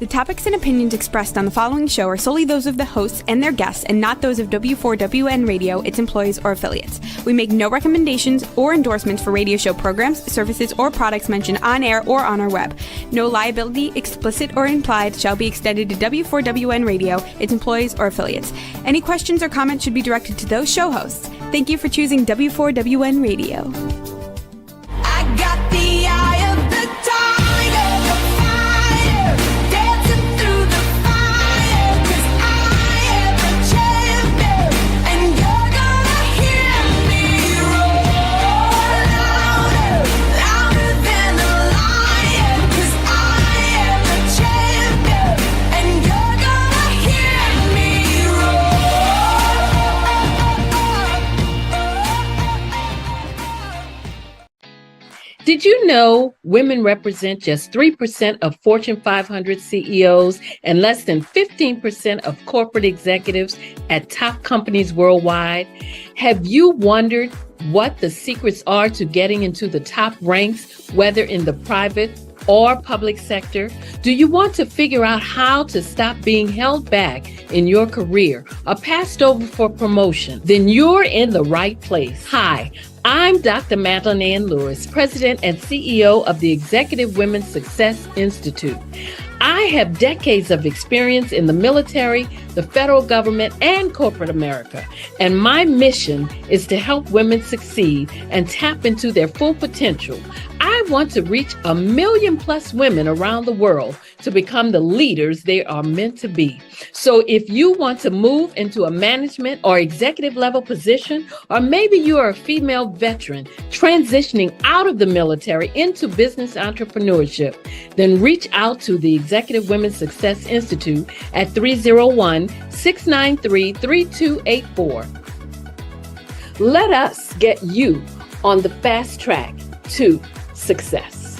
topics and opinions expressed on the following show are solely those of the hosts and their guests and not those of W4WN Radio, its employees, or affiliates. We make no recommendations or endorsements for radio show programs, services, or products mentioned on air or on our web. No liability, explicit or implied, shall be extended to W4WN Radio, its employees, or affiliates. Any questions or comments should be directed to those show hosts. Thank you for choosing W4WN Radio. I got the eye of the tiger, the fire, dancing through the fire, 'cause I am a champion, and you're gonna hear me roar louder, louder than a lion, 'cause I am a champion, and you're gonna hear me roar. Did you know women represent just 3% of Fortune 500 CEOs and less than 15% of corporate executives at top companies worldwide? Have you wondered what the secrets are to getting into the top ranks, whether in the private or public sector? Do you want to figure out how to stop being held back in your career or passed over for promotion? Then you're in the right place. Hi, I'm Dr. Madeline Ann Lewis, President and CEO of the Executive Women's Success Institute. I have decades of experience in the military, the federal government, and corporate America, and my mission is to help women succeed and tap into their full potential. I want to reach 1 million plus women around the world to become the leaders they are meant to be. So if you want to move into a management or executive level position, or maybe you are a female veteran transitioning out of the military into business entrepreneurship, then reach out to the Executive Women's Success Institute at 301-693-3284. Let us get you on the fast track to success.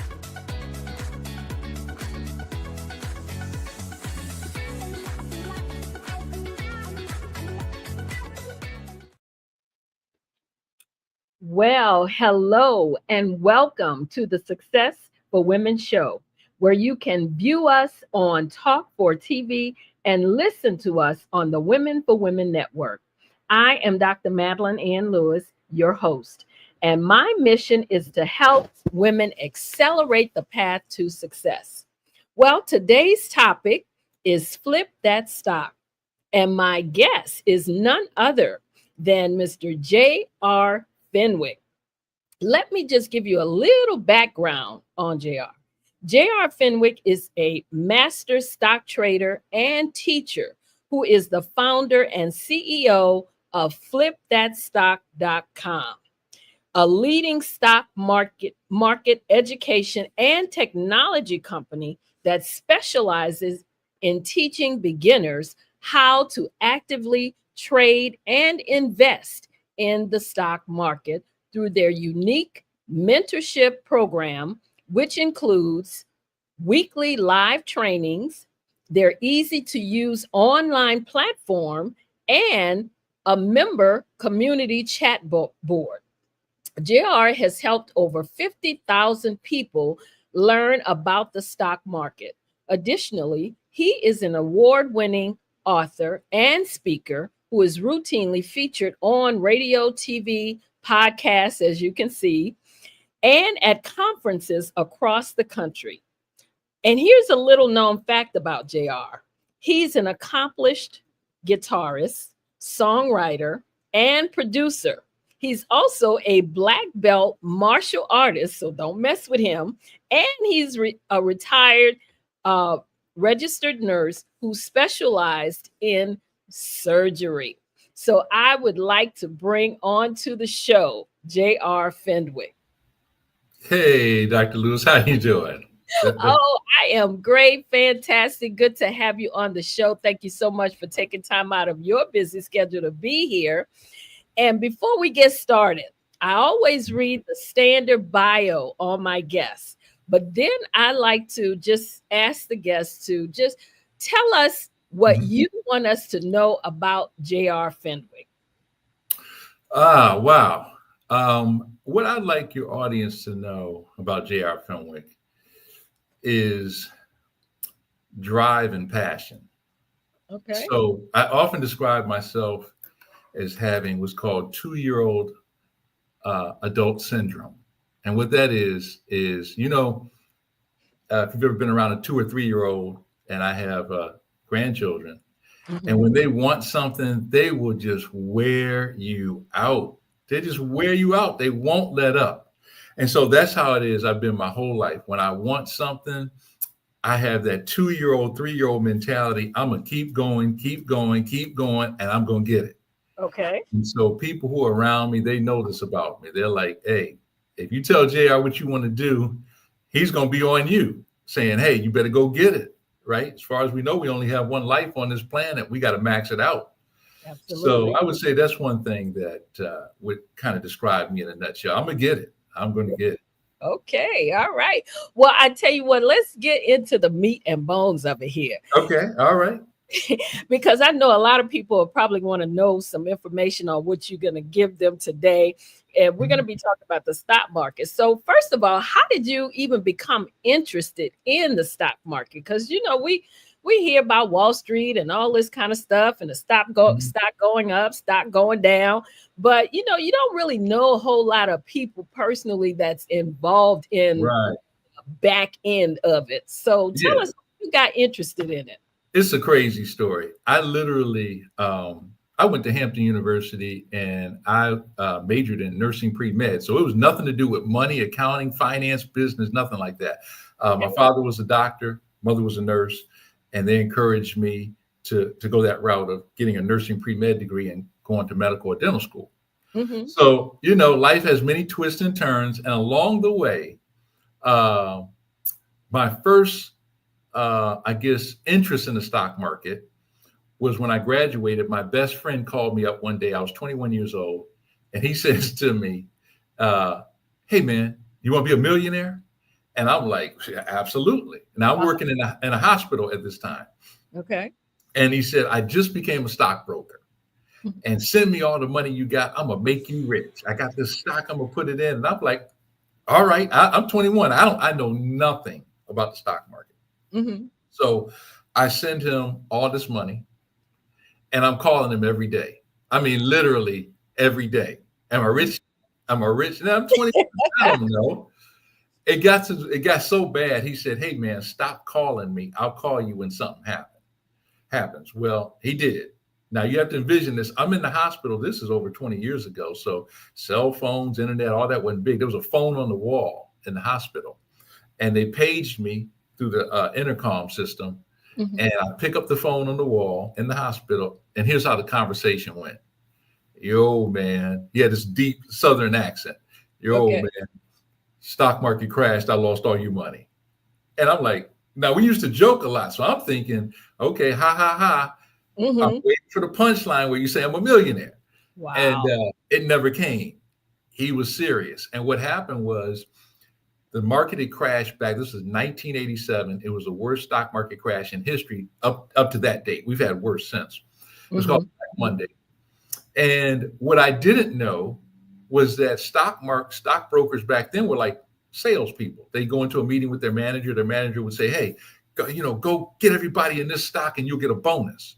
Well, hello and welcome to the Success for Women show, where you can view us on Talk for TV and listen to us on the Women for Women Network. I am Dr. Madeline Ann Lewis, your host, and my mission is to help women accelerate the path to success. Well, today's topic is Flip That Stock, and my guest is none other than Mr. J.R. Fenwick. Let me just give you a little background on JR. JR Fenwick is a master stock trader and teacher who is the founder and CEO of FlipThatStock.com, a leading stock market education and technology company that specializes in teaching beginners how to actively trade and invest in the stock market through their unique mentorship program, which includes weekly live trainings, their easy-to-use online platform, and a member community chat board. JR has helped over 50,000 people learn about the stock market. Additionally, he is an award-winning author and speaker who is routinely featured on radio, TV, podcasts, as you can see, and at conferences across the country. And here's a little known fact about JR. He's an accomplished guitarist, songwriter, and producer. He's also a black belt martial artist, so don't mess with him. And he's a retired registered nurse who specialized in surgery. So I would like to bring on to the show J.R. Fenwick. Hey, Dr. Lewis, how you doing? Oh, I am great. Fantastic. Good to have you on the show. Thank you so much for taking time out of your busy schedule to be here. And before we get started, I always read the standard bio on my guests, but then I like to just ask the guests to just tell us what you want us to know about J.R. Fenwick. Wow. What I'd like your audience to know about J.R. Fenwick is drive, and passion. Okay. So I often describe myself as having what's called 2-year-old adult syndrome. And what that is, if you've ever been around a 2 or 3-year-old, and I have grandchildren, and when they want something, they will just wear you out. They just wear you out. They won't let up. And so that's how it is. I've been my whole life. When I want something, I have that 2-year-old, 3-year-old mentality. I'm going to keep going, and I'm going to get it. Okay. And so people who are around me, they know this about me. They're like, hey, if you tell JR what you want to do, he's going to be on you saying, hey, you better go get it. Right. As far as we know, we only have one life on this planet. We got to max it out. Absolutely. So I would say that's one thing that would kind of describe me in a nutshell. I'm going to get it. I'm going to get it. Okay. All right. Well, I tell you what, let's get into the meat and bones of it here. Okay. All right. Because I know a lot of people probably want to know some information on what you're going to give them today. And we're going to be talking about the stock market. So first of all, how did you even become interested in the stock market? Because, we hear about Wall Street and all this kind of stuff and the stock going up, stock going down. But, you don't really know a whole lot of people personally that's involved in the back end of it. So tell us how you got interested in it. It's a crazy story. I literally, I went to Hampton University and I majored in nursing pre-med. So it was nothing to do with money, accounting, finance, business, nothing like that. My father was a doctor, mother was a nurse, and they encouraged me to go that route of getting a nursing pre-med degree and going to medical or dental school. Mm-hmm. So, life has many twists and turns. And along the way, my first interest in the stock market was when I graduated. My best friend called me up one day. I was 21 years old. And he says to me, hey, man, you want to be a millionaire? And I'm like, absolutely. And I'm working in a hospital at this time. Okay. And he said, I just became a stockbroker. And send me all the money you got. I'm going to make you rich. I got this stock. I'm going to put it in. And I'm like, all right, I'm 21. I know nothing about the stock market. Mm-hmm. So I send him all this money and I'm calling him every day. I mean, literally every day. Am I rich? Am I rich? Now I'm 21. I don't know. It got so bad. He said, hey man, stop calling me. I'll call you when something happens. Well, he did. Now you have to envision this. I'm in the hospital. This is over 20 years ago. So cell phones, internet, all that wasn't big. There was a phone on the wall in the hospital and they paged me through the intercom system. Mm-hmm. And I pick up the phone on the wall in the hospital. And here's how the conversation went. Yo, man. He had this deep Southern accent. Yo, man, stock market crashed. I lost all your money. And I'm like, now we used to joke a lot. So I'm thinking, okay, ha, ha, ha. Mm-hmm. I'm waiting for the punchline where you say I'm a millionaire. Wow. And it never came. He was serious. And what happened was the market had crashed back. This was 1987. It was the worst stock market crash in history up to that date. We've had worse since. It was called Black Monday. And what I didn't know was that stockbrokers back then were like salespeople. They go into a meeting with their manager. Their manager would say, hey, go get everybody in this stock and you'll get a bonus.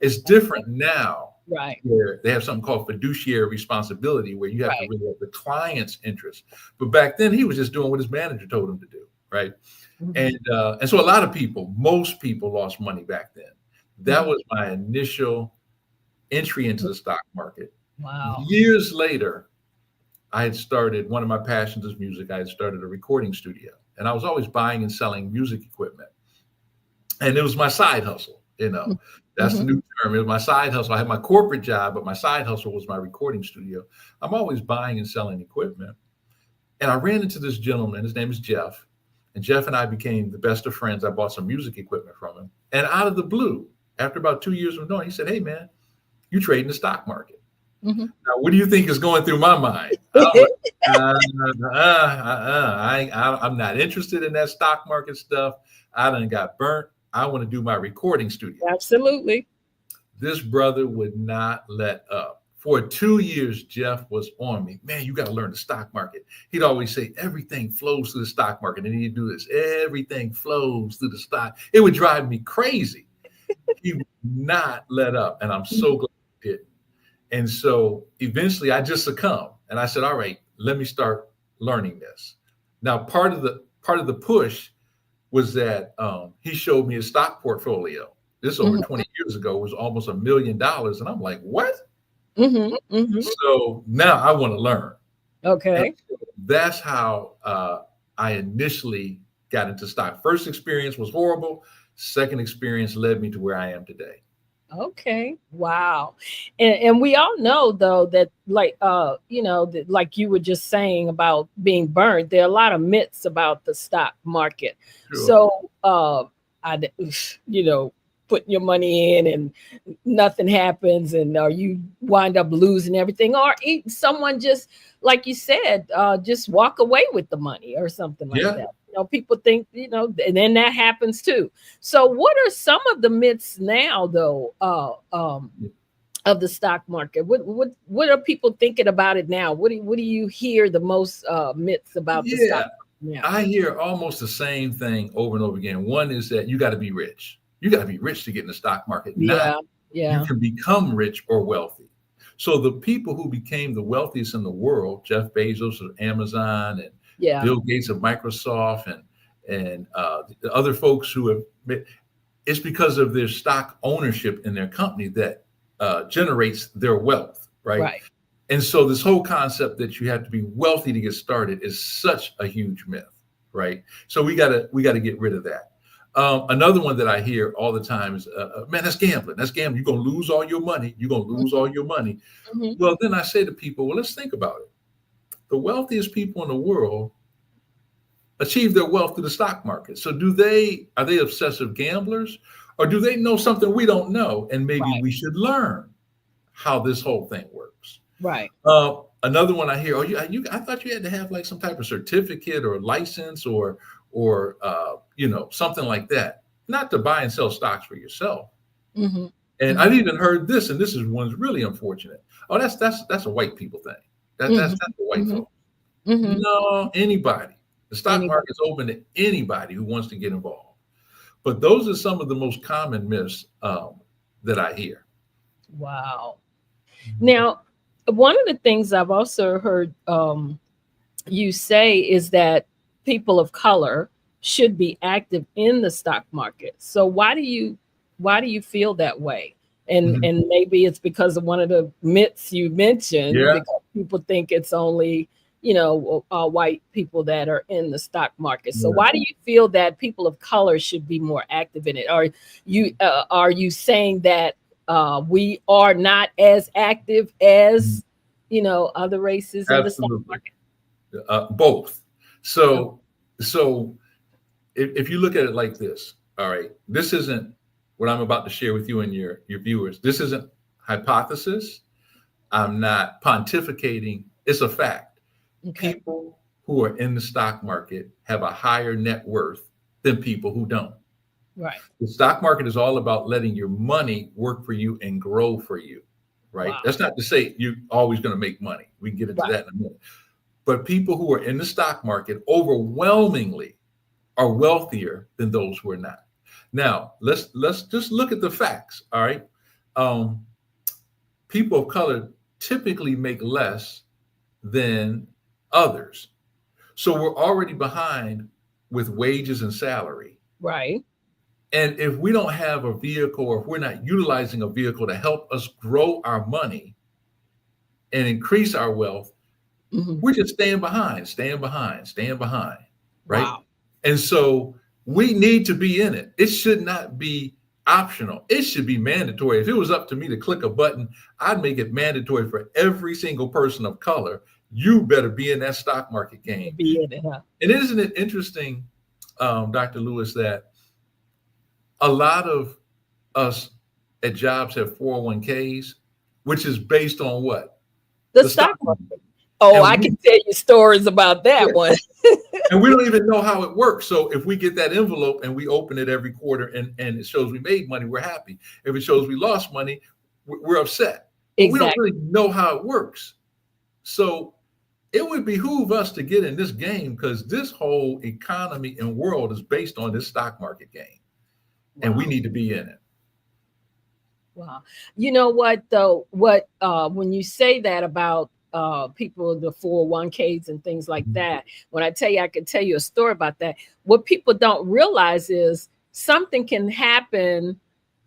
It's different now, right? Where they have something called fiduciary responsibility, where you have to really have the client's interest. But back then, he was just doing what his manager told him to do, right? Mm-hmm. And so a lot of people, most people, lost money back then. That was my initial entry into the stock market. Wow! Years later, I had started, one of my passions is music. I had started a recording studio, and I was always buying and selling music equipment, and it was my side hustle. That's the new term. It was my side hustle. I had my corporate job, but my side hustle was my recording studio. I'm always buying and selling equipment. And I ran into this gentleman. His name is Jeff. And Jeff and I became the best of friends. I bought some music equipment from him. And out of the blue, after about 2 years of knowing, he said, hey, man, you trade in the stock market. Mm-hmm. Now, what do you think is going through my mind? I'm not interested in that stock market stuff. I done got burnt. I want to do my recording studio. Absolutely. This brother would not let up. For 2 years, Jeff was on me. Man, you got to learn the stock market. He'd always say, everything flows through the stock market. And he'd do this, everything flows through the stock. It would drive me crazy. He would not let up. And I'm so glad he didn't. And so eventually I just succumbed. And I said, all right, let me start learning this. Now, part of the push was that he showed me his stock portfolio. This over 20 years ago was almost $1 million. And I'm like, what? So now I want to learn. Okay. So that's how I initially got into stock. First experience was horrible. Second experience led me to where I am today. Okay. Wow. And we all know though that like that, like you were just saying about being burned, there are a lot of myths about the stock market. Sure. So putting your money in and nothing happens, and or you wind up losing everything, or someone just, like you said, just walk away with the money or something like that. People think, and then that happens too. So what are some of the myths now though, of the stock market? What are people thinking about it now? What do you hear the most myths about the stock market now? I hear almost the same thing over and over again. One is that you got to be rich. You got to be rich to get in the stock market. You can become rich or wealthy. So the people who became the wealthiest in the world, Jeff Bezos of Amazon and Bill Gates of Microsoft and the other folks who have, it's because of their stock ownership in their company that generates their wealth, right? And so this whole concept that you have to be wealthy to get started is such a huge myth, right? So we gotta get rid of that. Another one that I hear all the time is, man, that's gambling. That's gambling. You're going to lose all your money. You're going to lose all your money. Well, then I say to people, well, let's think about it. The wealthiest people in the world achieve their wealth through the stock market. So are they obsessive gamblers, or do they know something we don't know? And maybe we should learn how this whole thing works. Right. Another one I hear, I thought you had to have like some type of certificate or license or something like that, not to buy and sell stocks for yourself. And I've even heard this, and this is one's really unfortunate. Oh, that's a white people thing. That's a white folks. No, anybody. The stock market's open to anybody who wants to get involved. But those are some of the most common myths that I hear. Wow. Now, one of the things I've also heard you say is that people of color should be active in the stock market. So why do you feel that way? And maybe it's because of one of the myths you mentioned, because people think it's only white people that are in the stock market. So why do you feel that people of color should be more active in it? Are you saying that we are not as active as other races in the stock market? Both. So if you look at it like this, all right, this isn't what I'm about to share with you and your viewers. This isn't hypothesis. I'm not pontificating. It's a fact. Okay. People who are in the stock market have a higher net worth than people who don't. Right. The stock market is all about letting your money work for you and grow for you, right? Wow. That's not to say you're always going to make money. We can get into that in a minute. But people who are in the stock market overwhelmingly are wealthier than those who are not. Now, let's just look at the facts, all right? People of color typically make less than others. So we're already behind with wages and salary. Right. And if we don't have a vehicle, or if we're not utilizing a vehicle to help us grow our money and increase our wealth, we're just staying behind, right? Wow. And so we need to be in it. It should not be optional. It should be mandatory. If it was up to me to click a button, I'd make it mandatory for every single person of color. You better be in that stock market game. Be in it, huh? And isn't it interesting, Dr. Lewis, that a lot of us at jobs have 401ks, which is based on what? The stock market. Oh, I can tell you stories about that one. And we don't even know how it works. So if we get that envelope and we open it every quarter and it shows we made money, we're happy. If it shows we lost money, we're upset. but we don't Exactly. really know how it works. So it would behoove us to get in this game because this whole economy and world is based on this stock market game, and we Wow. need to be in it. Wow. You know what though? When you say that about people, the 401ks and things like that, when I tell you, I could tell you a story about that. What people don't realize is something can happen,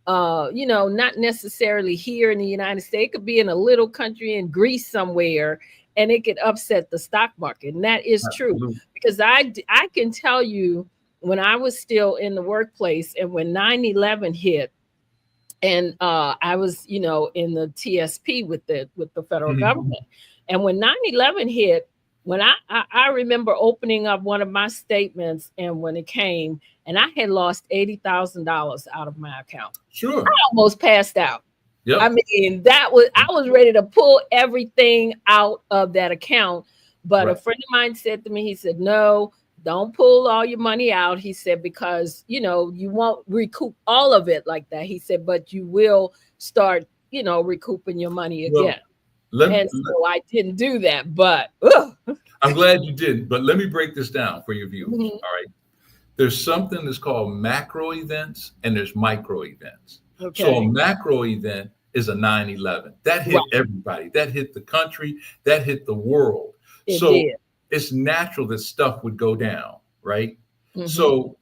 not necessarily here in the United States. It could be in a little country in Greece somewhere, and it could upset the stock market. And that is true Absolutely. because I can tell you when I was still in the workplace and when 9/11 hit, and I was, in the TSP with the federal Mhm. government. And when 9/11 hit, when I remember opening up one of my statements, and when it came, and I had lost $80,000 out of my account. I Sure. almost passed out. I Yep. mean, I was ready to pull everything out of that account. But a Right. friend of mine said to me, he said, no, don't pull all your money out. He said, because, you won't recoup all of it like that. He said, but you will start, recouping your money Well, again. let, And so I didn't do that, but I'm glad you didn't, but let me break this down for your viewers. Mhm. All right. There's something that's called macro events and there's micro events. So Okay. a macro event is a 9/11. That Right. hit everybody. That hit the country. That hit the world. It So did. it's natural that stuff would go down, right? Mhm. So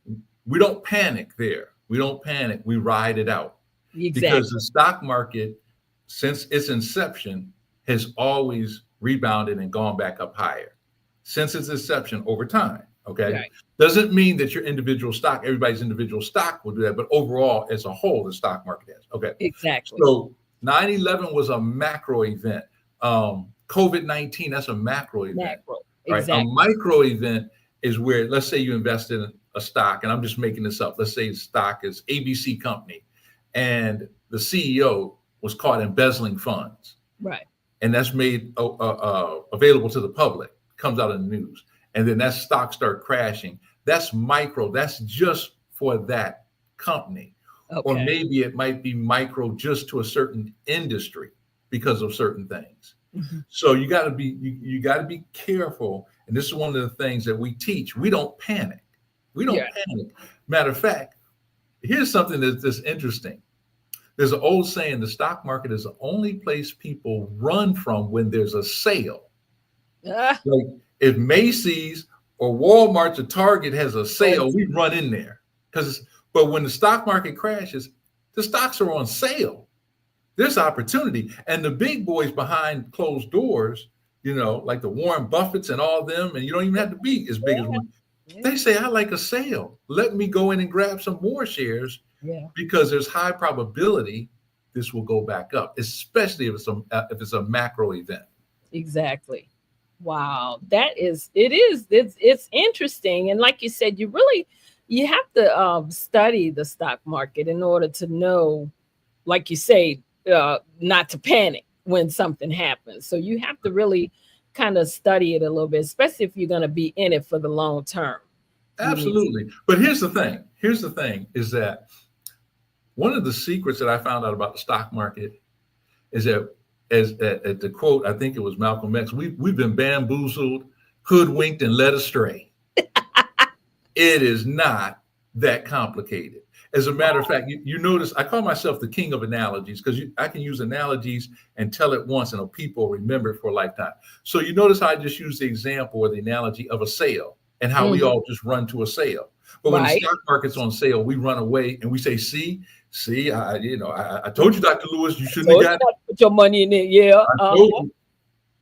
we don't panic there. We don't panic. We ride it out because Exactly. the stock market, since its inception, has always rebounded and gone back up higher since its inception over time. Okay. Right. Doesn't mean that your individual stock, everybody's individual stock will do that, but overall, as a whole, the stock market is. Okay. Exactly. So 9/11 was a macro event. COVID-19, that's a macro event. Macro. All right. A Exactly. micro event is where, let's say you invested in a stock, and I'm just making this up. Let's say the stock is ABC Company, and the CEO was caught embezzling funds, Right. and that's made available to the public, comes out in the news, and then that stock start crashing. That's micro. That's just for that company, or Okay. maybe it might be micro just to a certain industry because of certain things. Mhm. So you got to be you got to be careful, and this is one of the things that we teach. We don't panic. We don't Yeah. panic. Matter of fact, here's something that's interesting. There's an old saying: the stock market is the only place people run from when there's a sale. Ah, Like if Macy's or Walmart or Target has a oh, sale, we run in there because. But when the stock market crashes, the stocks are on sale. There's opportunity, and the big boys behind closed doors, like the Warren Buffetts and all them, and you don't even have to be as big as yeah. one. Yeah. They say, "I like a sale. Let me go in and grab some more shares Yeah. because there's high probability this will go back up, especially if it's a macro event." Exactly. Wow. It's interesting. And like you said, you have to study the stock market in order to know, like you say, not to panic when something happens. So you have to really kind of study it a little bit, especially if you're going to be in it for the long term. You need to. Absolutely. But here's the thing. Here's the thing: is that one of the secrets that I found out about the stock market is that, as at the quote, I think it was Malcolm X, we've been bamboozled, hoodwinked, and led astray. It is not that complicated. As a matter of fact, you notice I call myself the king of analogies because I can use analogies and tell it once and people remember it for a lifetime. So you notice how I just used the example or the analogy of a sale and how we Mhm. all just run to a sale. But when the Right. stock market's on sale, we run away and we say, see, I told you, Dr. Lewis, you shouldn't So have you got got to put your money in it. Yeah. I told you.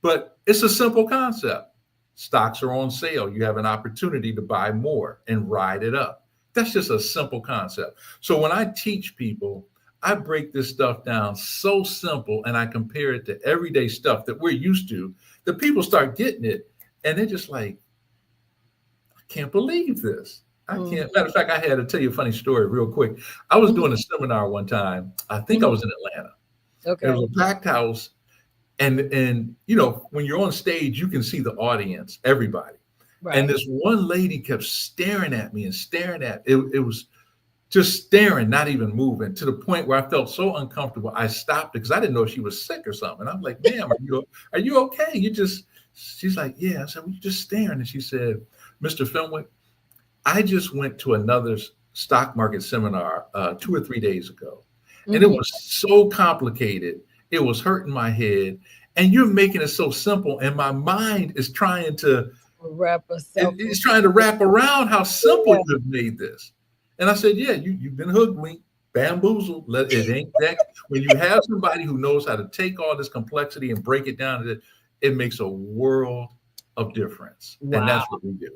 But it's a simple concept. Stocks are on sale. You have an opportunity to buy more and ride it up. That's just a simple concept. So when I teach people, I break this stuff down so simple and I compare it to everyday stuff that we're used to, that people start getting it and they're just like, I can't believe this. I Mhm. can't. Matter of fact, I had to tell you a funny story real quick. I was Mhm. doing a seminar one time. I think I Mhm. was in Atlanta. It Okay. was a packed house. And when you're on stage, you can see the audience, everybody. And Right. this one lady kept staring at me and staring at it. It was just staring, not even moving, to the point where I felt so uncomfortable. I stopped because I didn't know if she was sick or something. I'm like, ma'am, are you okay? She's like, yeah. I said, well, you're just staring. And she said, Mr. Fenwick, I just went to another stock market seminar 2 or 3 days ago. And it was so complicated. It was hurting my head. And you're making it so simple. And my mind is trying to it's trying to wrap around how simple you've made this. And I said, yeah, you've been hoodwinked, bamboozled. It ain't that. When you have somebody who knows how to take all this complexity and break it down, it makes a world of difference. Wow. And that's what we do.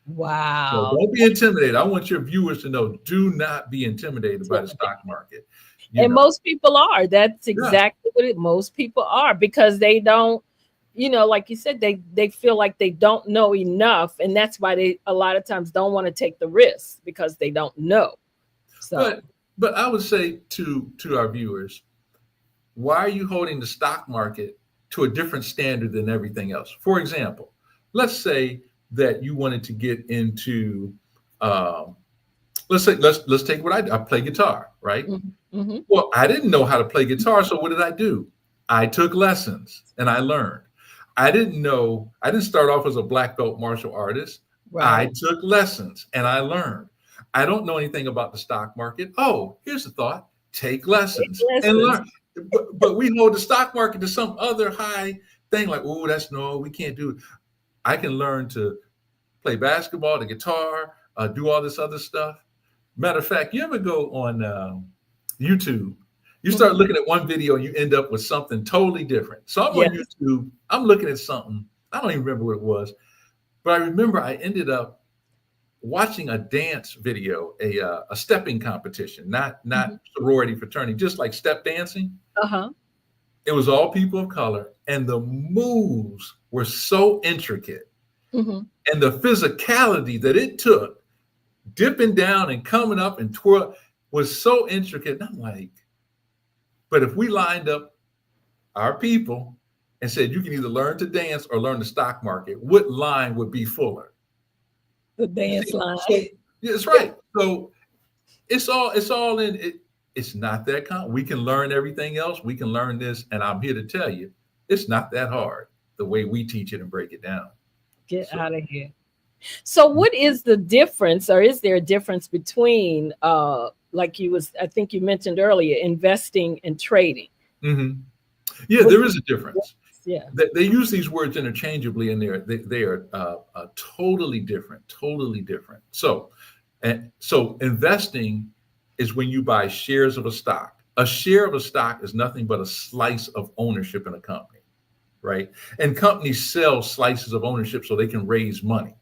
Wow. So don't be intimidated. I want your viewers to know, do not be intimidated by the stock market. Most people are. That's exactly what most people are, because they don't, like you said, they feel like they don't know enough. And that's why they a lot of times don't want to take the risk, because they don't know. So, but I would say to our viewers, why are you holding the stock market to a different standard than everything else? For example, let's say that you wanted to get into, let's take what I play guitar, right? Mm-hmm. Well, I didn't know how to play guitar. So what did I do? I took lessons and I learned. I didn't start off as a black belt martial artist. Right. I took lessons and I learned. I don't know anything about the stock market. Oh, here's the thought: take lessons and learn. But we hold the stock market to some other high thing, like, oh, we can't do it. I can learn to play basketball, the guitar, do all this other stuff. Matter of fact, you ever go on YouTube? You start looking at one video and you end up with something totally different. So I'm on YouTube. I'm looking at something. I don't even remember what it was, but I remember I ended up watching a dance video, a stepping competition, not sorority fraternity, just like step dancing. It was all people of color, and the moves were so intricate, and the physicality that it took, dipping down and coming up and twirl, was so intricate. And I'm like, but if we lined up our people and said you can either learn to dance or learn the stock market, what line would be fuller? The dance line. So, yeah, that's right. So it's all in it. It's not that we can learn everything else. We can learn this, and I'm here to tell you, it's not that hard the way we teach it and break it down. Get out of here. So what is the difference, or is there a difference between like I think you mentioned earlier, investing and trading? Yeah, there is a difference. Yeah, they use these words interchangeably, and they are totally different. So investing is when you buy shares of a stock. A share of a stock is nothing but a slice of ownership in a company, right? And companies sell slices of ownership so they can raise money.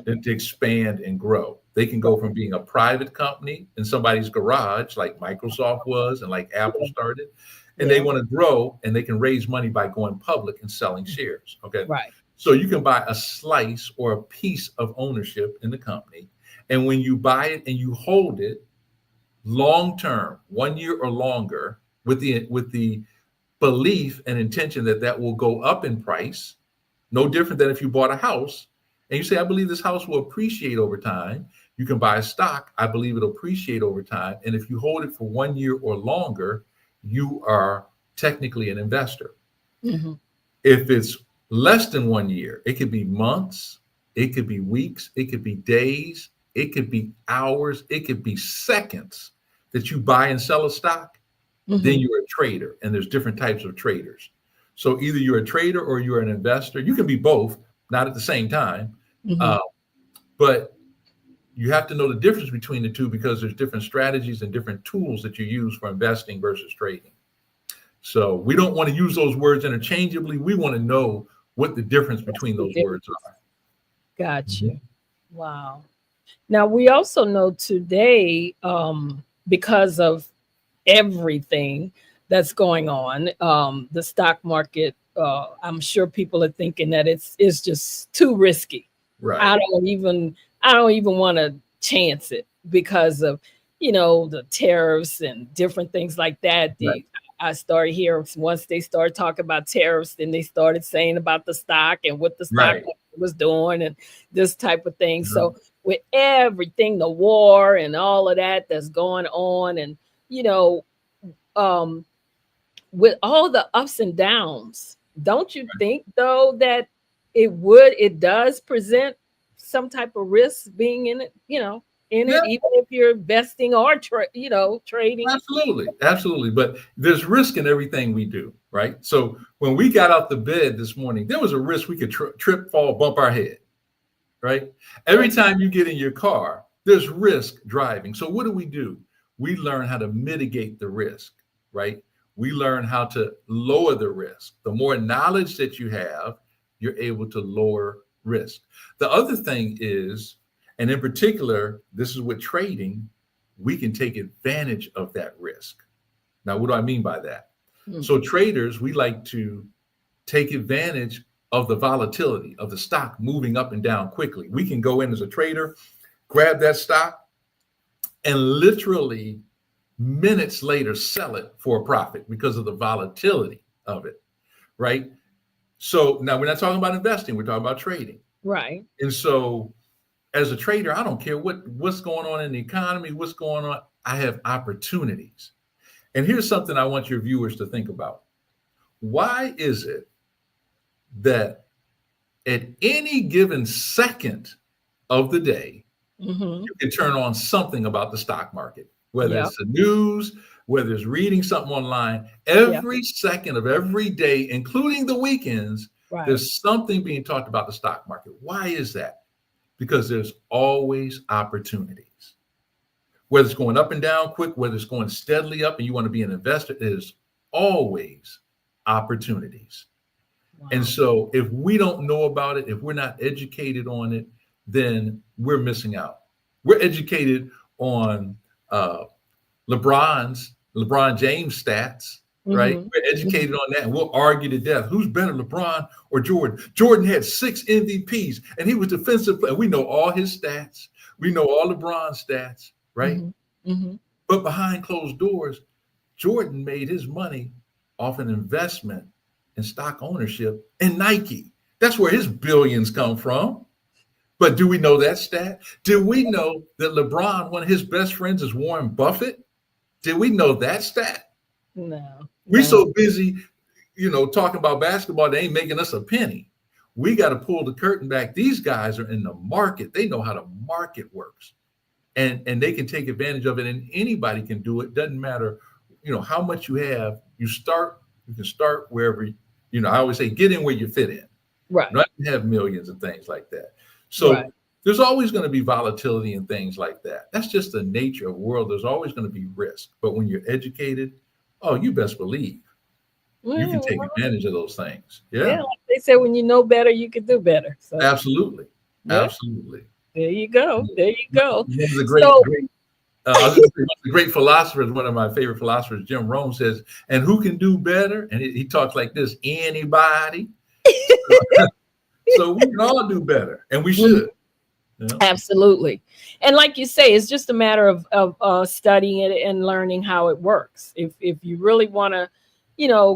To expand and grow. They can go from being a private company in somebody's garage, like Microsoft was and like Apple started, and they want to grow, and they can raise money by going public and selling shares. Okay. Right. So you can buy a slice or a piece of ownership in the company. And when you buy it and you hold it long term, 1 year or longer, with the belief and intention that will go up in price, no different than if you bought a house. And you say, I believe this house will appreciate over time. You can buy a stock. I believe it'll appreciate over time. And if you hold it for 1 year or longer, you are technically an investor. If it's less than 1 year, it could be months, it could be weeks, it could be days, it could be hours, it could be seconds that you buy and sell a stock. Then you're a trader. And there's different types of traders. So either you're a trader or you're an investor. You can be both, not at the same time. But you have to know the difference between the two, because there's different strategies and different tools that you use for investing versus trading. So we don't want to use those words interchangeably. We want to know what the difference between those words are. Gotcha. Wow. Now, we also know today, because of everything that's going on, the stock market, I'm sure people are thinking that it's just too risky. Right. I don't even want to chance it because of, the tariffs and different things like that. Right. I started hearing, once they started talking about tariffs, then they started saying about the stock and what the stock was doing and this type of thing. So with everything, the war and all of that that's going on, and you know, um, with all the ups and downs, don't you think though that it does present some type of risk being in it, in Yeah, it, even if you're investing or trading? absolutely, absolutely. But there's risk in everything we do, right? So when we got out the bed this morning, there was a risk we could trip, fall, bump our head, right? Every time you get in your car, there's risk driving. So what do? We learn how to mitigate the risk, right? We learn how to lower the risk. The more knowledge that you have, you're able to lower risk. The other thing is, and in particular, this is with trading, we can take advantage of that risk. Now, what do I mean by that? So traders, we like to take advantage of the volatility of the stock moving up and down quickly. We can go in as a trader, grab that stock, and literally minutes later sell it for a profit because of the volatility of it, right? So now we're not talking about investing, we're talking about trading. Right. And so as a trader, I don't care what's going on in the economy, what's going on. I have opportunities. And here's something I want your viewers to think about. Why is it that at any given second of the day, you can turn on something about the stock market, whether it's the news, whether it's reading something online, every second of every day, including the weekends, there's something being talked about the stock market. Why is that? Because there's always opportunities. Whether it's going up and down quick, whether it's going steadily up and you want to be an investor, there's always opportunities. Wow. And so if we don't know about it, if we're not educated on it, then we're missing out. We're educated on LeBron James stats, right? We're educated on that, and we'll argue to death. Who's better, LeBron or Jordan? Jordan had 6 MVPs, and he was defensive player. We know all his stats. We know all LeBron's stats, right? But behind closed doors, Jordan made his money off an investment in stock ownership in Nike. That's where his billions come from. But do we know that stat? Do we know that LeBron, one of his best friends, is Warren Buffett? Did we know that stat? No. We're so busy, talking about basketball, they ain't making us a penny. We got to pull the curtain back. These guys are in the market. They know how the market works. And they can take advantage of it, and anybody can do it. Doesn't matter, how much you have. You can start wherever, I always say, get in where you fit in. Right. Not have millions and things like that. So there's always going to be volatility and things like that. That's just the nature of the world. There's always going to be risk. But when you're educated, you best believe you can take advantage of those things. Yeah. Like they say, when you know better, you can do better. So. Absolutely. Absolutely. There you go. There you go. The great philosophers, one of my favorite philosophers, Jim Rome, says, and who can do better? And he talks like this: anybody. So we can all do better, and we should. Absolutely. And like you say, it's just a matter of studying it and learning how it works. If you really want to,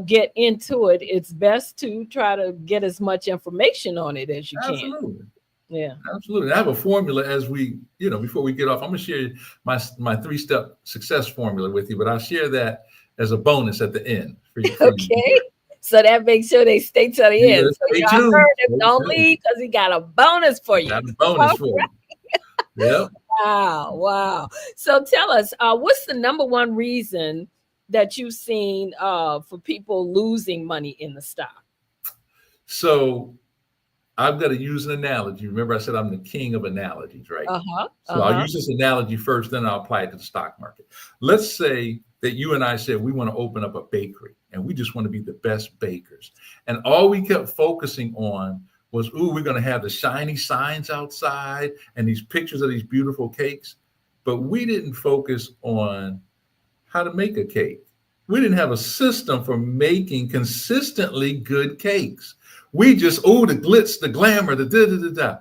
get into it, it's best to try to get as much information on it as you can. Absolutely. Yeah. Absolutely. I have a formula as we, before we get off. I'm going to share my 3-step success formula with you, but I'll share that as a bonus at the end. For you. Okay. So that makes sure they stay till the end. So y'all heard him. Don't leave, because he got a bonus for you. Got a bonus for you. Yep. Wow. So tell us, what's the number one reason that you've seen for people losing money in the stock? So I've got to use an analogy. Remember, I said I'm the king of analogies, right? So I'll use this analogy first, then I'll apply it to the stock market. Let's say that you and I said we want to open up a bakery, and we just want to be the best bakers. And all we kept focusing on was, we're going to have the shiny signs outside and these pictures of these beautiful cakes. But we didn't focus on how to make a cake. We didn't have a system for making consistently good cakes. We just, the glitz, the glamour, the da-da-da-da.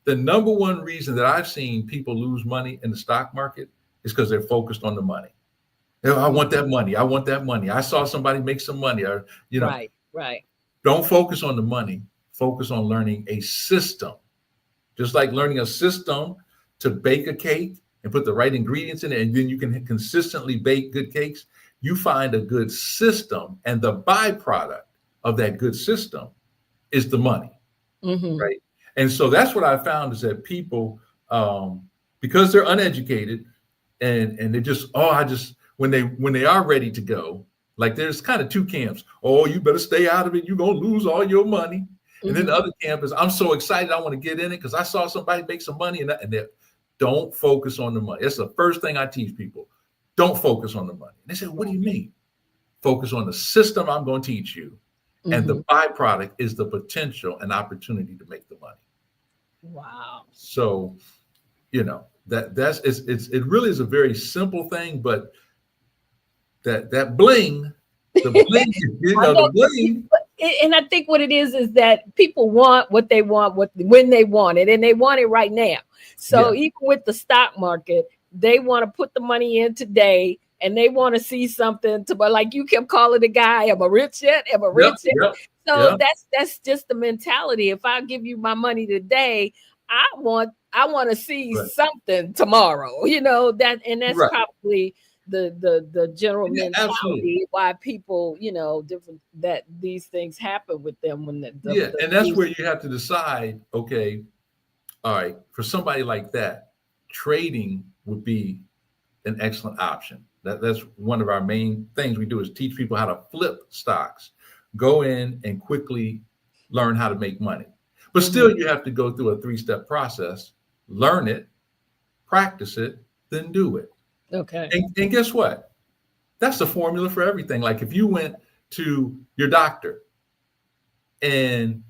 The number one reason that I've seen people lose money in the stock market is because they're focused on the money. I want that money. I want that money. I saw somebody make some money. Or, Right. Don't focus on the money. Focus on learning a system. Just like learning a system to bake a cake and put the right ingredients in it, and then you can consistently bake good cakes, you find a good system, and the byproduct of that good system is the money, right? And so that's what I found is that people, because they're uneducated and they just, when they are ready to go, like there's kind of two camps. Oh, you better stay out of it. You're going to lose all your money. And then the other camp is, I'm so excited. I want to get in it because I saw somebody make some money, and they don't focus on the money. That's the first thing I teach people. Don't focus on the money. They say, what do you mean? Focus on the system I'm going to teach you. And the byproduct is the potential and opportunity to make the money. Wow. So, it really is a very simple thing, but that bling, the bling, the bling. And I think what it is that people want what they want when they want it, and they want it right now. So even with the stock market, they want to put the money in today, and they want to see something but like you kept calling the guy, am I rich yet? Am I rich yet? So that's just the mentality. If I give you my money today, I want to see something tomorrow, that's probably the general mentality, absolutely. why people, different, that these things happen with them when and that's where you have to decide, okay, all right, for somebody like that, trading would be an excellent option. That's one of our main things we do is teach people how to flip stocks, go in and quickly learn how to make money. But still, you have to go through a 3-step process, learn it, practice it, then do it. Okay. And guess what? That's the formula for everything. Like if you went to your doctor and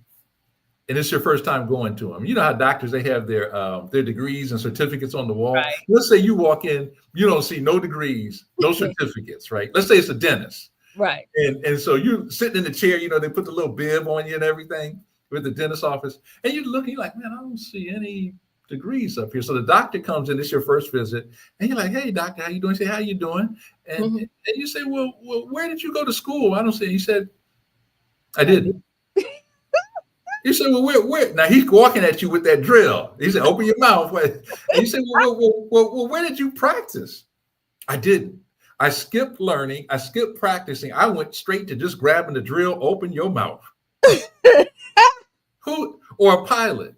it's your first time going to them. You know how doctors, they have their degrees and certificates on the wall. Right. Let's say you walk in, you don't see no degrees, no certificates, right? Let's say it's a dentist. Right. And so you sitting in the chair, they put the little bib on you and everything with the dentist office. And you're looking like, man, I don't see any degrees up here. So the doctor comes in, it's your first visit, and you're like, hey, doctor, how you doing? He say, how you doing? And you say, well, where did you go to school? I don't see. He said, I didn't. You say, well, where? Now he's walking at you with that drill. He said, open your mouth. And you say, well, where did you practice? I didn't. I skipped learning. I skipped practicing. I went straight to just grabbing the drill. Open your mouth. Who or a pilot?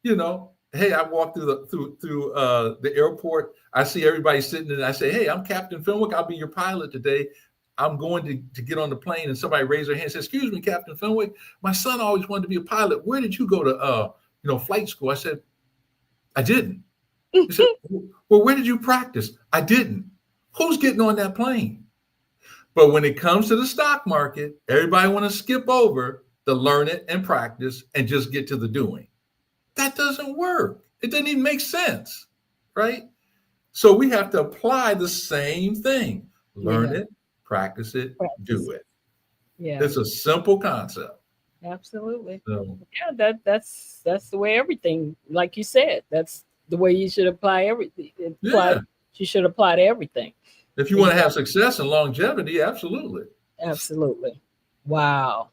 Hey, I walk through the airport. I see everybody sitting there. I say, hey, I'm Captain Fenwick. I'll be your pilot today. I'm going to get on the plane, and somebody raised their hand and said, excuse me, Captain Fenwick, my son always wanted to be a pilot. Where did you go to flight school? I said, I didn't. He said, well, where did you practice? I didn't. Who's getting on that plane? But when it comes to the stock market, everybody want to skip over the learn it and practice and just get to the doing. That doesn't work. It doesn't even make sense, right? So we have to apply the same thing. Learn it, practice it, do it. Yeah, it's a simple concept. Absolutely. So, yeah, that's the way everything, like you said, that's the way you should apply everything. You should apply to everything. If you want to have success and longevity, absolutely. Absolutely. Wow.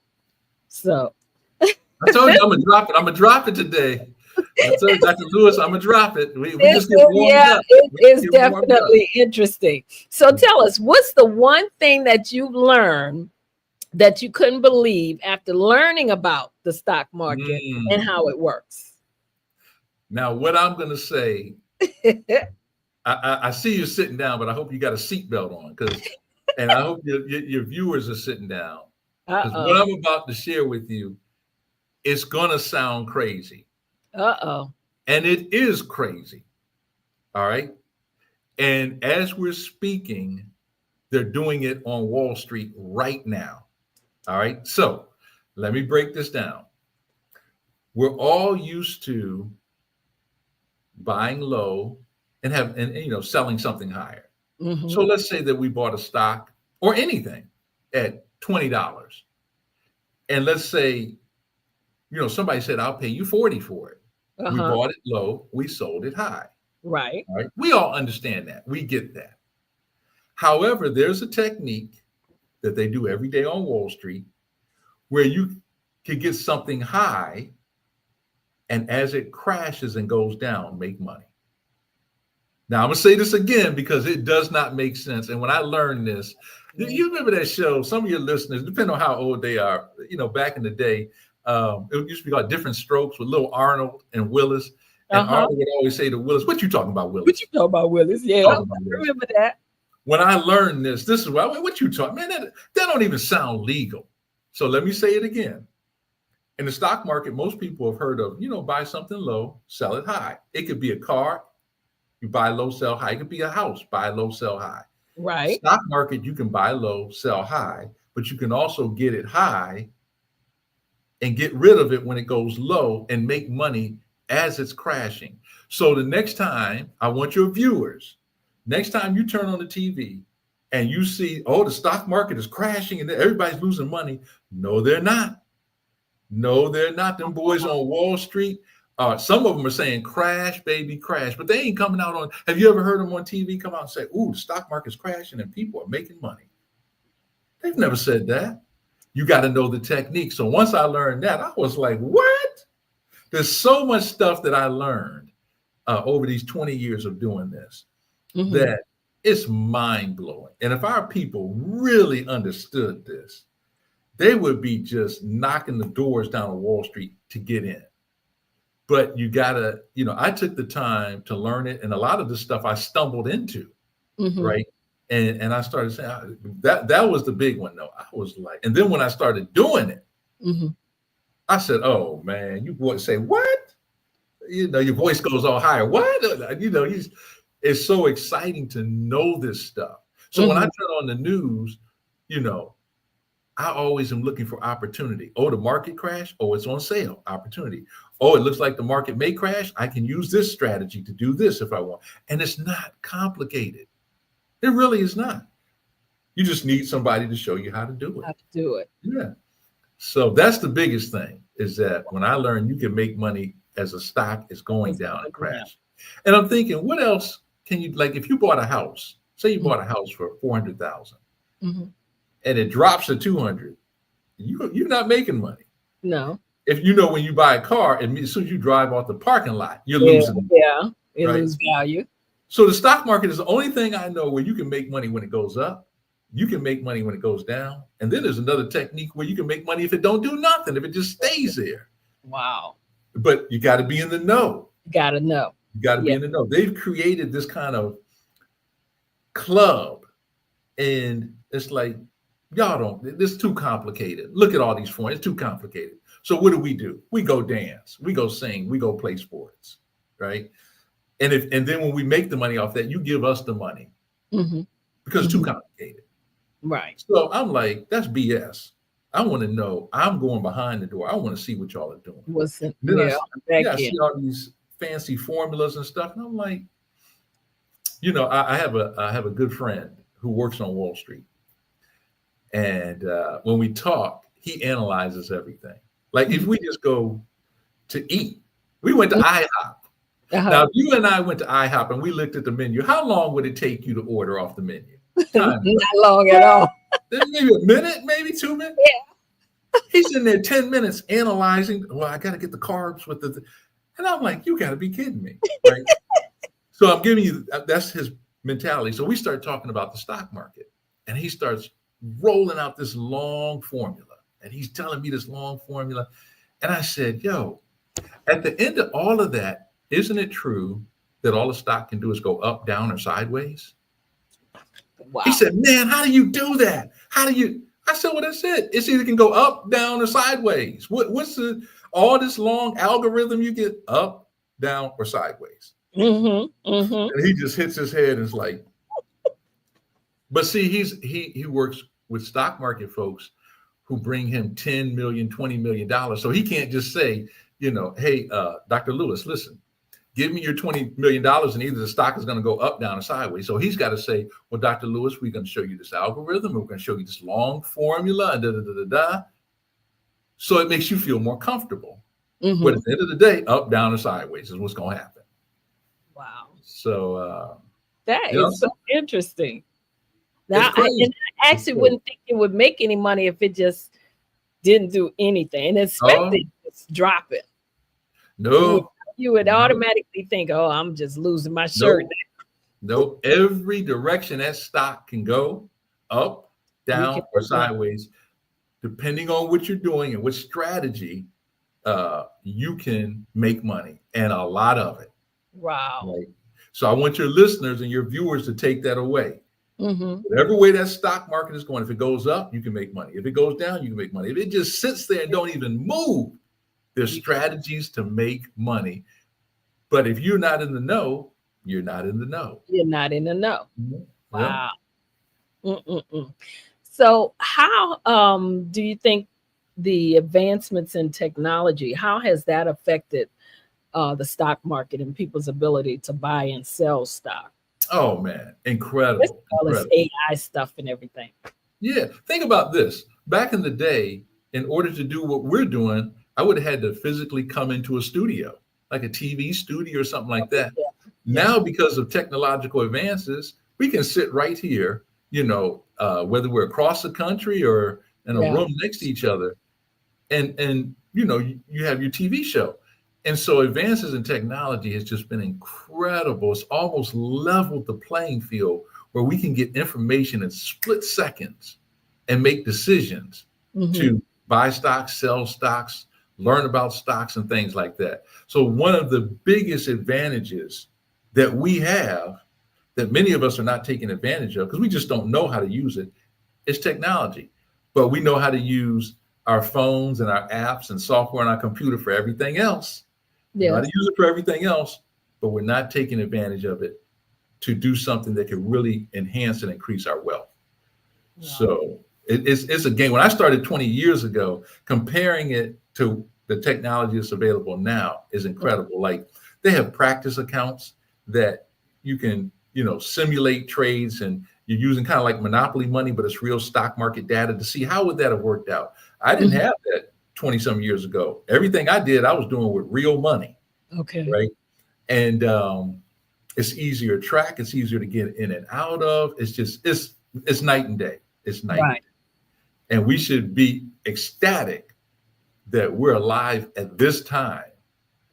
So I told you I'm gonna drop it. I'm gonna drop it today. I told you, Dr. Lewis, I'm gonna drop it. We just get warmed up. It is definitely interesting. So tell us, what's the one thing that you've learned that you couldn't believe after learning about the stock market and how it works? Now, what I'm gonna say, I see you sitting down, but I hope you got a seatbelt on, and I hope your viewers are sitting down. Because what I'm about to share with you, it's gonna sound crazy. And it is crazy. All right. And as we're speaking, they're doing it on Wall Street right now. All right. So let me break this down. We're all used to buying low and selling something higher. So let's say that we bought a stock or anything at $20. And let's say, somebody said, I'll pay you $40 for it. We bought it low, we sold it high. Right. All right. We all understand that. We get that. However, there's a technique that they do every day on Wall Street where you can get something high, and as it crashes and goes down, make money. Now I'm gonna say this again because it does not make sense. And when I learned this, you remember that show? Some of your listeners, depending on how old they are, back in the day, it used to be called Different Strokes with little Arnold and Willis. And Arnold would always say to Willis, "What you talking about, Willis? What you know about Willis?" Yeah, I remember that. When I learned this is what you talking, man, that don't even sound legal. So let me say it again. In the stock market, most people have heard of, buy something low, sell it high. It could be a car, you buy low, sell high. It could be a house, buy low, sell high. Right. Stock market, you can buy low, sell high, but you can also get it high and get rid of it when it goes low and make money as it's crashing. So the next time, I want your viewers, next time you turn on the TV and you see, the stock market is crashing and everybody's losing money. No, they're not. No, they're not. Them boys on Wall Street, some of them are saying crash, baby, crash, but they ain't coming out on. Have you ever heard them on TV come out and say, "Ooh, the stock market's crashing and people are making money"? They've never said that. You got to know the technique. So once I learned that, I was like, what? There's so much stuff that I learned over these 20 years of doing this that it's mind blowing. And if our people really understood this, they would be just knocking the doors down on Wall Street to get in. But you gotta, I took the time to learn it. And a lot of this stuff I stumbled into, right? And I started saying that was the big one though. I was like, and then when I started doing it, I said, "Oh man, you boys say what? Your voice goes all higher. What? It's so exciting to know this stuff." So when I turn on the news, I always am looking for opportunity. Oh, the market crash. Oh, it's on sale. Opportunity. Oh, it looks like the market may crash. I can use this strategy to do this if I want. And it's not complicated. It really is not. You just need somebody to show you how to do it. How to do it. Yeah. So that's the biggest thing is that when I learned you can make money as a stock is going down and crash. And I'm thinking, what else can you, like if you bought a house, say you bought a house for 400,000 and it drops to 200, you're not making money. No. If when you buy a car, as soon as you drive off the parking lot, you're losing. Yeah, it loses value. So the stock market is the only thing I know where you can make money when it goes up. You can make money when it goes down. And then there's another technique where you can make money if it don't do nothing, if it just stays there. Wow. But you got to be in the know. You got to know. You got to be in the know. They've created this kind of club. And it's like, it's too complicated. Look at all these forms. It's too complicated. So what do? We go dance. We go sing. We go play sports. Right. And then when we make the money off that, you give us the money because it's too complicated. Right. So I'm like, that's BS. I want to know. I'm going behind the door. I want to see what y'all are doing. I see all these fancy formulas and stuff, and I'm like, I have a good friend who works on Wall Street, and when we talk, he analyzes everything. Like if we just go to eat, we went to IHOP. Now, if you and I went to IHOP and we looked at the menu, how long would it take you to order off the menu? Not long at all. Maybe a minute, maybe 2 minutes. Yeah. He's in there 10 minutes analyzing. Well, I got to get the carbs with and I'm like, you got to be kidding me. Right? So I'm giving you, that's his mentality. So we start talking about the stock market and he starts rolling out this long formula and he's telling me this long formula. And I said, at the end of all of that, isn't it true that all the stock can do is go up, down, or sideways? Wow. He said, man, how do you do that? I said, well, that's it. It's either can go up, down, or sideways. What's all this long algorithm you get up, down, or sideways? And he just hits his head and is like, but see, he works with stock market folks who bring him $10 million, $20 million. So he can't just say, hey, Dr. Lewis, listen, give me your $20 million and either the stock is going to go up, down, or sideways. So he's got to say, well, Dr. Lewis, we're going to show you this algorithm. We're going to show you this long formula. And So it makes you feel more comfortable. But at the end of the day, up, down, or sideways is what's going to happen. Wow. So that is so interesting. Now, I actually wouldn't think it would make any money if it just didn't do anything. And especially just drop it. No. You would automatically think, oh, I'm just losing my shirt. No, every direction that stock can go, up, You can down, or make money. sideways, depending on what you're doing and what strategy, you can make money, and a lot of it. Wow. Right. So I want your listeners and your viewers to take that away. Mm-hmm. Whatever way that stock market is going, if it goes up, you can make money. If it goes down, you can make money. If it just sits there and don't even move, there's strategies to make money. But if you're not in the know, you're not in the know. You're not in the know. Yeah. Wow. Mm-mm-mm. So how do you think the advancements in technology, how has that affected the stock market and people's ability to buy and sell stock? Oh man, incredible. With all this Incredible. AI stuff and everything. Yeah. Think about this. Back in the day, in order to do what we're doing, I would have had to physically come into a studio, like a TV studio or something like that. Yeah. Now, because of technological advances, we can sit right here, whether we're across the country or in a Yeah. room next to each other, and you have your TV show. And so advances in technology has just been incredible. It's almost leveled the playing field where we can get information in split seconds and make decisions Mhm. to buy stocks, sell stocks, learn about stocks and things like that. So one of the biggest advantages that we have that many of us are not taking advantage of because we just don't know how to use it is technology. But we know how to use our phones and our apps and software on our computer for everything else. We know how Yes. to use it for everything else, but we're not taking advantage of it to do something that could really enhance and increase our wealth. Wow. So it's a game. When I started 20 years ago, comparing it to the technology that's available now is incredible. Like they have practice accounts that you can, simulate trades, and you're using kind of like monopoly money, but it's real stock market data to see how would that have worked out. I didn't have that 20 some years ago. Everything I did, I was doing with real money. Okay. Right. And it's easier to track. It's easier to get in and out of. It's night and day. It's night. Right. And we should be ecstatic that we're alive at this time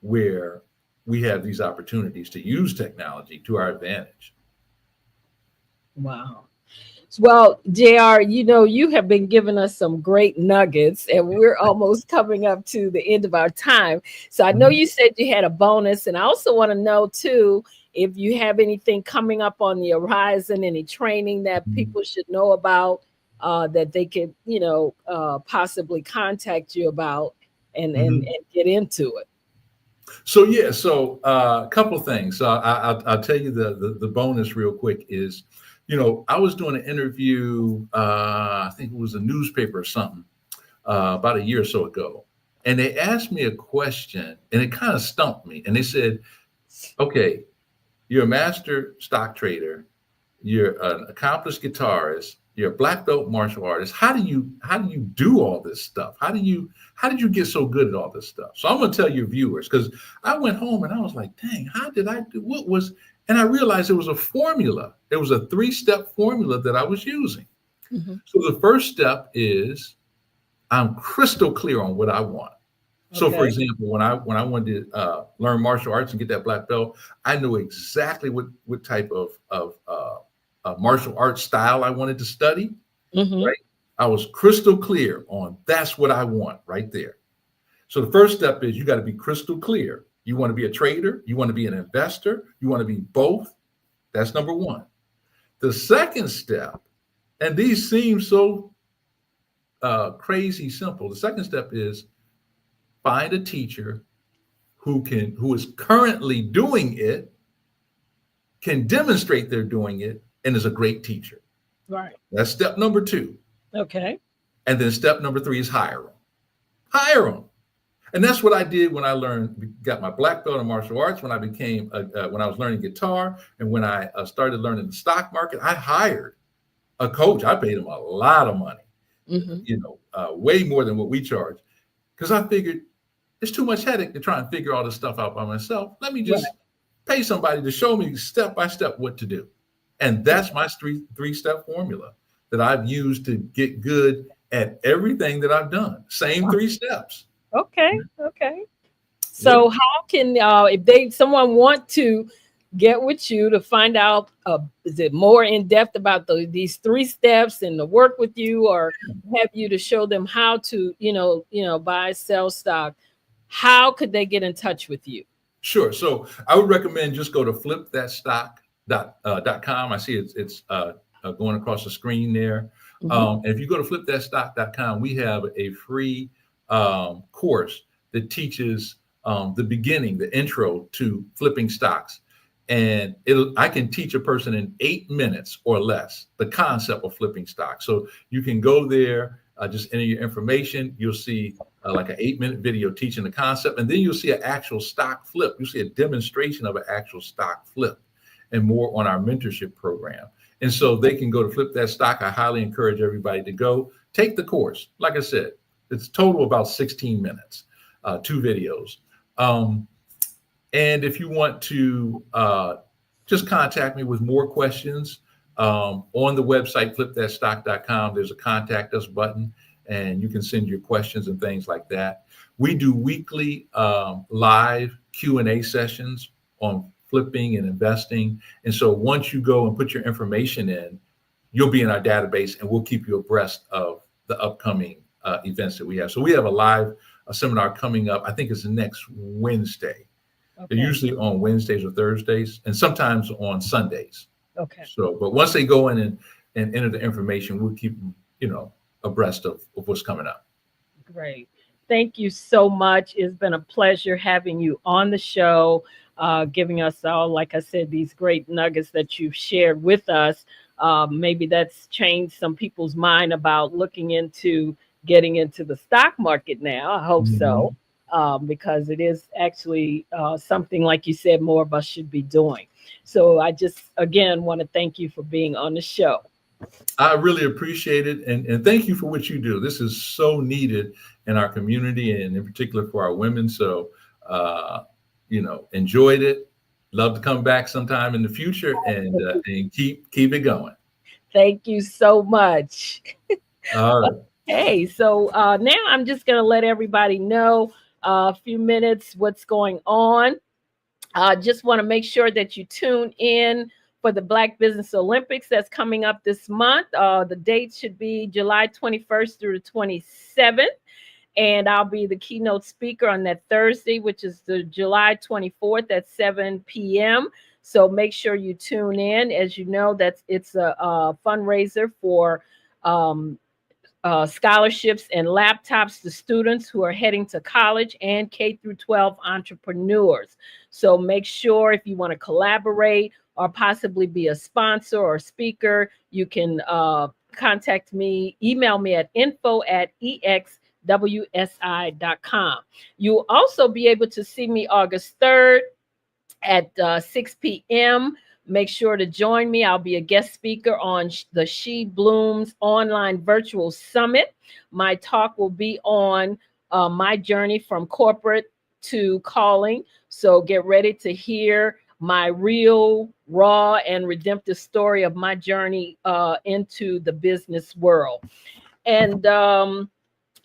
where we have these opportunities to use technology to our advantage. Wow. Well, JR, you have been giving us some great nuggets, and we're almost coming up to the end of our time. So I know you said you had a bonus, and I also want to know, too, if you have anything coming up on the horizon, any training that people should know about that they could, possibly contact you about and get into it. So, a couple of things. I'll tell you the bonus real quick is, I was doing an interview, I think it was a newspaper or something, about a year or so ago. And they asked me a question and it kind of stumped me. And they said, okay, you're a master stock trader, you're an accomplished guitarist, you're a black belt martial artist. How do you do all this stuff? How did you get so good at all this stuff? So I'm going to tell your viewers, because I went home and I was like, dang, how did I do and I realized it was a formula. It was a 3-step formula that I was using. Mm-hmm. So the first step is I'm crystal clear on what I want. So for example, when I wanted to learn martial arts and get that black belt, I knew exactly what type of martial arts style I wanted to study. Mm-hmm. Right? I was crystal clear on that's what I want right there. So the first step is you got to be crystal clear. You want to be a trader, you want to be an investor, you want to be both. That's number one. The second step, and these seem so crazy simple. The second step is find a teacher who is currently doing it, can demonstrate they're doing it, and is a great teacher. Right. That's step number 2. Okay. And then step number 3 is hire them. Hire them. And that's what I did when I got my black belt in martial arts, when I when I was learning guitar, and when I started learning the stock market. I hired a coach. I paid him a lot of money, way more than what we charge, because I figured it's too much headache to try and figure all this stuff out by myself. Let me just pay somebody to show me step by step what to do. And that's my 3-step formula that I've used to get good at everything that I've done. Same 3 steps. Okay. So how can if someone want to get with you to find out, is it more in depth about these 3 steps and to work with you, or have you to show them how to, buy, sell stock, how could they get in touch with you? Sure. So I would recommend just go to flipthatstock.com. I see it's going across the screen there. And if you go to flipthatstock.com, we have a free course that teaches the beginning, the intro to flipping stocks. And I can teach a person in 8 minutes or less the concept of flipping stocks. So you can go there, just enter your information. You'll see like an 8-minute video teaching the concept, and then you'll see an actual stock flip. You'll see a demonstration of an actual stock flip, and more on our mentorship program. And so they can go to Flip That Stock. I highly encourage everybody to go take the course. Like I said, it's total about 16 minutes, 2 videos. And if you want to just contact me with more questions, on the website, flipthatstock.com, there's a contact us button, and you can send your questions and things like that. We do weekly live Q&A sessions on flipping and investing. And so once you go and put your information in, you'll be in our database, and we'll keep you abreast of the upcoming events that we have. So we have a seminar coming up. I think it's next Wednesday. Okay. They're usually on Wednesdays or Thursdays, and sometimes on Sundays. Okay. So, but once they go in and enter the information, we'll keep them, abreast of what's coming up. Great. Thank you so much. It's been a pleasure having you on the show, giving us all, like I said, these great nuggets that you've shared with us. Maybe that's changed some people's mind about looking into getting into the stock market now. I hope so, because it is actually something, like you said, more of us should be doing. So I just, again, want to thank you for being on the show. I really appreciate it. And thank you for what you do. This is so needed in our community, and in particular for our women. So, enjoyed it. Love to come back sometime in the future and keep it going. Thank you so much. All right. Okay, so now I'm just going to let everybody know a few minutes what's going on. Just want to make sure that you tune in for the Black Business Olympics that's coming up this month. The date should be July 21st through the 27th. And I'll be the keynote speaker on that Thursday, which is the July 24th at 7 p.m. So make sure you tune in. As you know, it's a fundraiser for scholarships and laptops to students who are heading to college and K-12 entrepreneurs. So make sure, if you want to collaborate or possibly be a sponsor or speaker, you can contact me, email me at info@exwsi.com. You'll also be able to see me August 3rd at 6 p.m. Make sure to join me. I'll be a guest speaker on the She Blooms online virtual summit. My talk will be on my journey from corporate to calling. So get ready to hear my real, raw, and redemptive story of my journey into the business world. And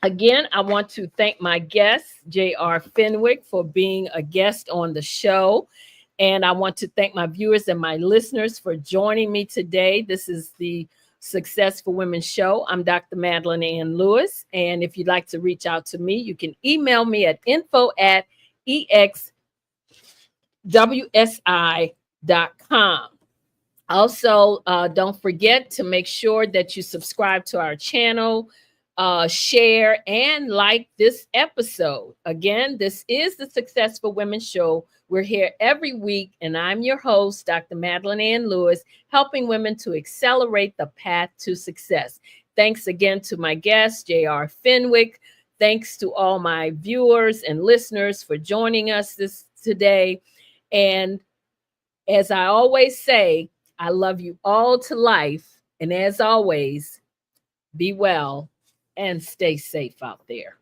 again, I want to thank my guest, J.R. Fenwick, for being a guest on the show. And I want to thank my viewers and my listeners for joining me today. This is the Successful Women Show. I'm Dr. Madeline Ann Lewis. And if you'd like to reach out to me, you can email me at info@exwsi.com. Also, don't forget to make sure that you subscribe to our channel, share, and like this episode. Again, this is the Successful Women Show. We're here every week, and I'm your host, Dr. Madeline Ann Lewis, helping women to accelerate the path to success. Thanks again to my guest, J.R. Fenwick. Thanks to all my viewers and listeners for joining us today. And as I always say, I love you all to life. And as always, be well and stay safe out there.